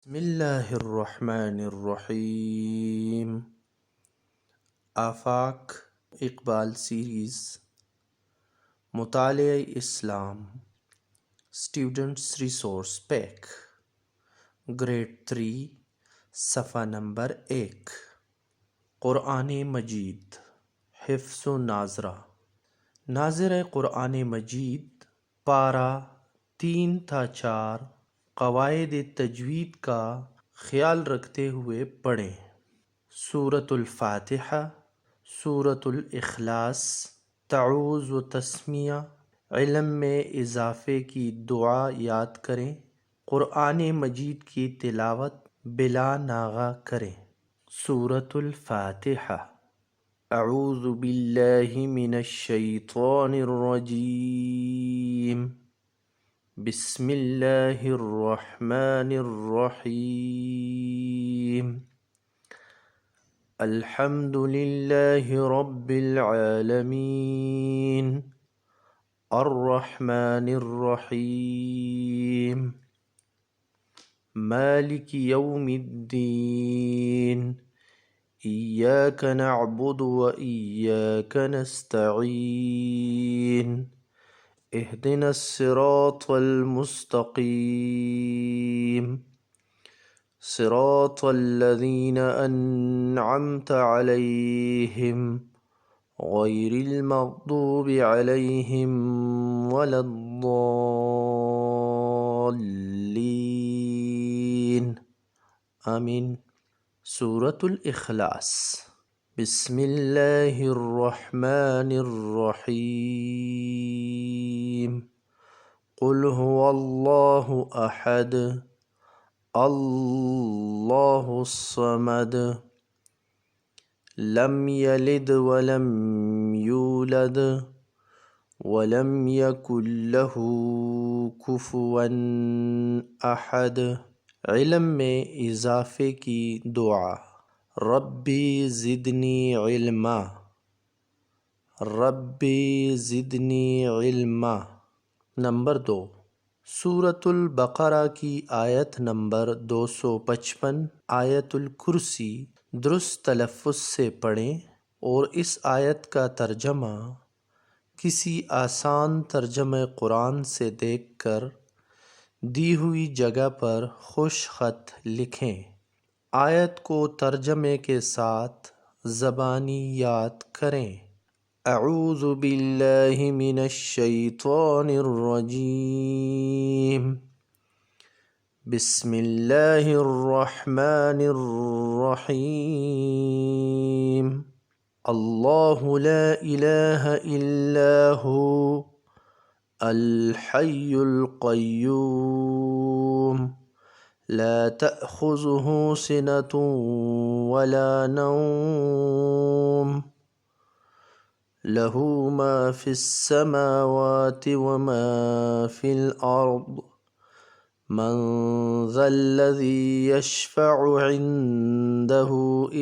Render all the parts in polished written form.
بسم اللہ الرحمن الرحیم۔ آفاق اقبال سیریز مطالعہ اسلام اسٹوڈنٹس ریسورس پیک گریڈ 3 صفحہ نمبر 1 قرآن مجید حفظ و ناظرہ۔ ناظرہ قرآن مجید پارہ 3 تا 4 قواعد تجوید کا خیال رکھتے ہوئے پڑھیں۔ سورۃ الفاتحہ، سورۃ الاخلاص، تعوذ و تسمیہ، علم میں اضافے کی دعا یاد کریں۔ قرآن مجید کی تلاوت بلا ناغہ کریں۔ سورۃ الفاتحہ۔ اعوذ باللہ من الشیطان الرجیم، بسم اللہ الرحمن الرحیم، الحمد للہ رب العالمین، الرحمن الرحیم، مالک یوم الدین، ایاک نعبد و ایاک نستعین، اہدنا الصراط المستقیم، صراط الذین انعمت علیہم غیر المغضوب علیہم ولا الضالین، آمین۔ سورۃ الاخلاص۔ بسم اللہ الرحمن الرحیم، قل هو اللہ احد، اللہ الصمد، لم یلد ولم یولد ولم یکن له کفوا احد۔ علم میں اضافے کی دعا۔ ربی زدنی علما، ربی زدنی علما۔ نمبر 2، سورۃ البقرہ کی آیت نمبر 255 آیت الکرسی درست تلفظ سے پڑھیں اور اس آیت کا ترجمہ کسی آسان ترجمہ قرآن سے دیکھ کر دی ہوئی جگہ پر خوش خط لکھیں۔ آیت کو ترجمے کے ساتھ زبانی یاد کریں۔ اعوذ باللہ من الشیطان الرجیم، بسم اللہ الرحمن الرحیم، اللہ لا الہ الا ہو الحی القیوم، لا تأخذہ سنۃ ولا نوم، لہ ما فی السماوات وما فی الارض، من ذا الذی یشفع عنده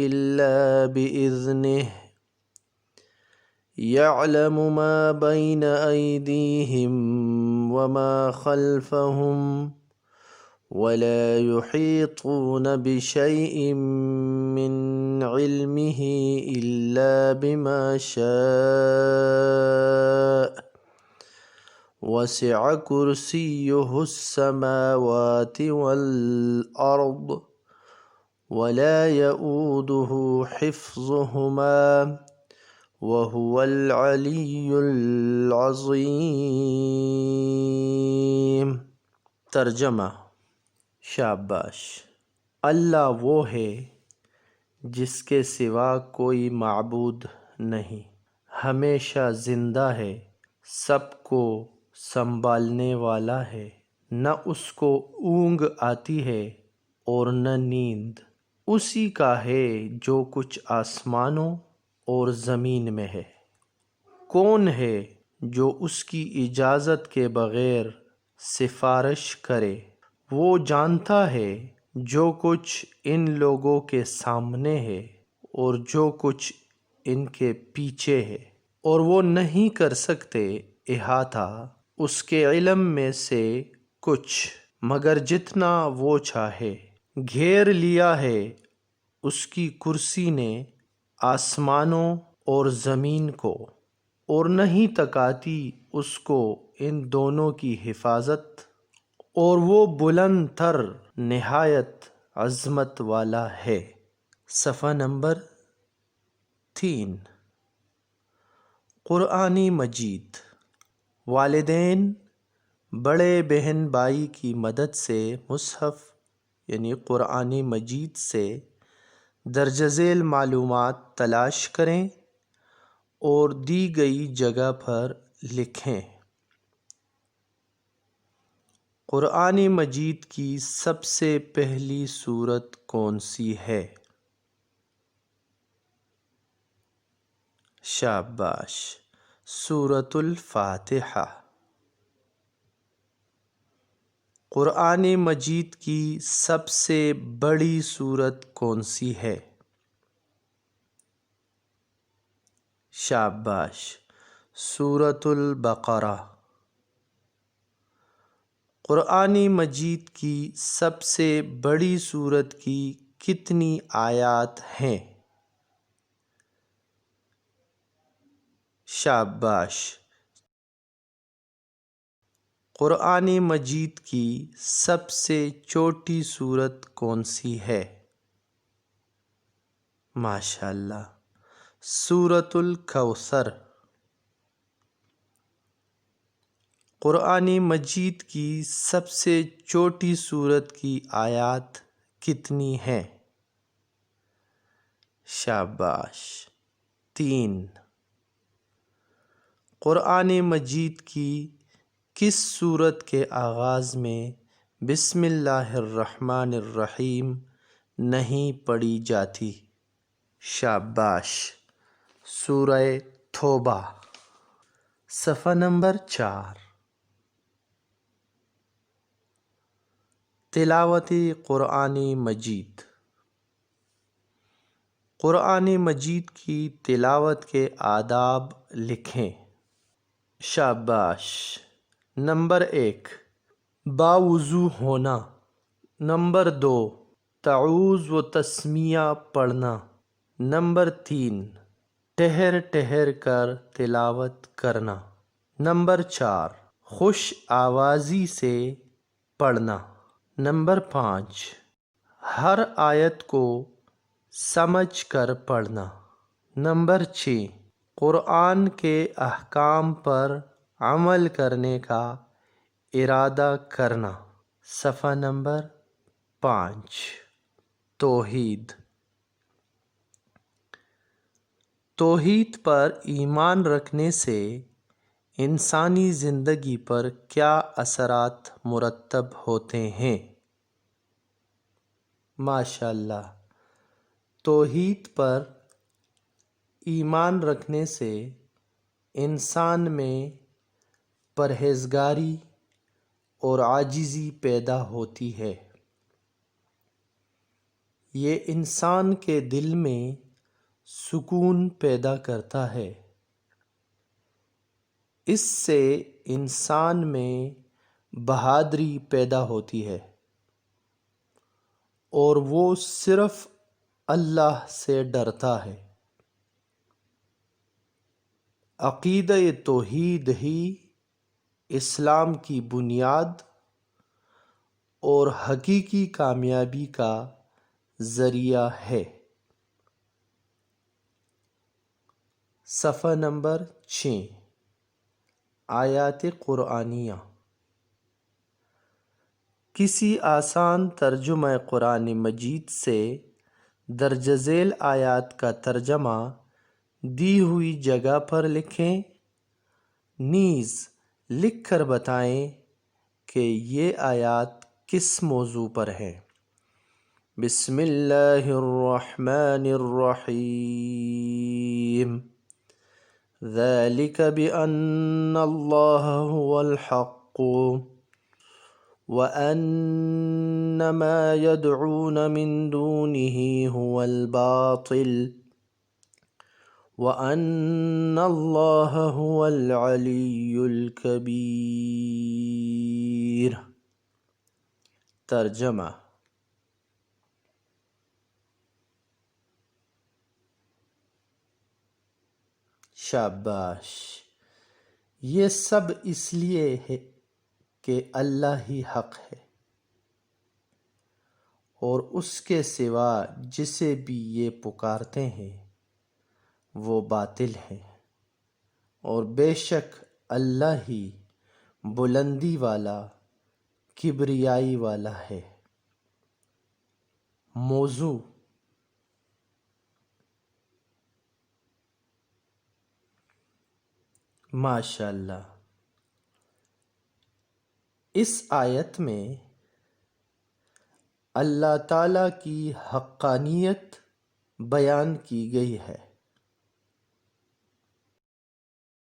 الا بإذنہ، یعلم ما بین ایدیہم وما خلفہم، ولا يحيطون بشيء من علمه إلا بما شاء، وسع كرسيه السماوات والأرض، ولا يؤوده حفظهما، وهو العلي العظيم۔ ترجمہ۔ شاباش! اللہ وہ ہے جس کے سوا کوئی معبود نہیں، ہمیشہ زندہ ہے، سب کو سنبھالنے والا ہے، نہ اس کو اونگ آتی ہے اور نہ نیند۔ اسی کا ہے جو کچھ آسمانوں اور زمین میں ہے۔ کون ہے جو اس کی اجازت کے بغیر سفارش کرے؟ وہ جانتا ہے جو کچھ ان لوگوں کے سامنے ہے اور جو کچھ ان کے پیچھے ہے، اور وہ نہیں کر سکتے احاطہ اس کے علم میں سے کچھ مگر جتنا وہ چاہے۔ گھیر لیا ہے اس کی کرسی نے آسمانوں اور زمین کو، اور نہیں تکاتی اس کو ان دونوں کی حفاظت، اور وہ بلند تر نہایت عظمت والا ہے۔ صفحہ نمبر 3۔ قرآن مجید۔ والدین بڑے بہن بھائی کی مدد سے مصحف یعنی قرآن مجید سے درج ذیل معلومات تلاش کریں اور دی گئی جگہ پر لکھیں۔ قرآن مجید کی سب سے پہلی سورت کون سی ہے؟ شاباش، سورۃ الفاتحہ۔ قرآن مجید کی سب سے بڑی سورت کون سی ہے؟ شاباش، سورۃ البقرہ۔ قرآن مجید کی سب سے بڑی سورت کی کتنی آیات ہیں؟ شاباش۔ قرآن مجید کی سب سے چھوٹی سورت کون سی ہے؟ ماشاءاللہ، سورۃ الکوثر۔ قرآن مجید کی سب سے چھوٹی سورت کی آیات کتنی ہیں؟ شاباش، 3۔ قرآن مجید کی کس سورت کے آغاز میں بسم اللہ الرحمن الرحیم نہیں پڑھی جاتی؟ شاباش، سورہ توبہ۔ صفحہ نمبر 4۔ تلاوت قرآن مجید۔ قرآن مجید کی تلاوت کے آداب لکھیں۔ شاباش۔ نمبر 1، باوضو ہونا۔ نمبر 2، تعوذ و تسمیہ پڑھنا۔ نمبر 3، ٹھہر ٹھہر کر تلاوت کرنا۔ نمبر 4، خوش آوازی سے پڑھنا۔ نمبر 5، ہر آیت کو سمجھ کر پڑھنا۔ نمبر 6، قرآن کے احکام پر عمل کرنے کا ارادہ کرنا۔ صفحہ نمبر 5۔ توحید۔ توحید پر ایمان رکھنے سے انسانی زندگی پر کیا اثرات مرتب ہوتے ہیں؟ ماشاءاللہ، توحید پر ایمان رکھنے سے انسان میں پرہیزگاری اور عاجزی پیدا ہوتی ہے۔ یہ انسان کے دل میں سکون پیدا کرتا ہے۔ اس سے انسان میں بہادری پیدا ہوتی ہے اور وہ صرف اللہ سے ڈرتا ہے۔ عقیدہ توحید ہی اسلام کی بنیاد اور حقیقی کامیابی کا ذریعہ ہے۔ صفحہ نمبر 6۔ آیات قرآنیہ۔ کسی آسان ترجمہ قرآن مجید سے درج ذیل آیات کا ترجمہ دی ہوئی جگہ پر لکھیں، نیز لکھ کر بتائیں کہ یہ آیات کس موضوع پر ہیں۔ بسم اللہ الرحمن الرحیم۔ ذلك بأن الله هو الحق وأن ما يدعون من دونه هو الباطل وأن الله هو العلي الكبير۔ ترجمہ۔ شاباش. یہ سب اس لیے ہے کہ اللہ ہی حق ہے اور اس کے سوا جسے بھی یہ پکارتے ہیں وہ باطل ہے، اور بے شک اللہ ہی بلندی والا کبریائی والا ہے. موضوع: ماشاء اللہ. اس آیت میں اللہ تعالیٰ کی حقانیت بیان کی گئی ہے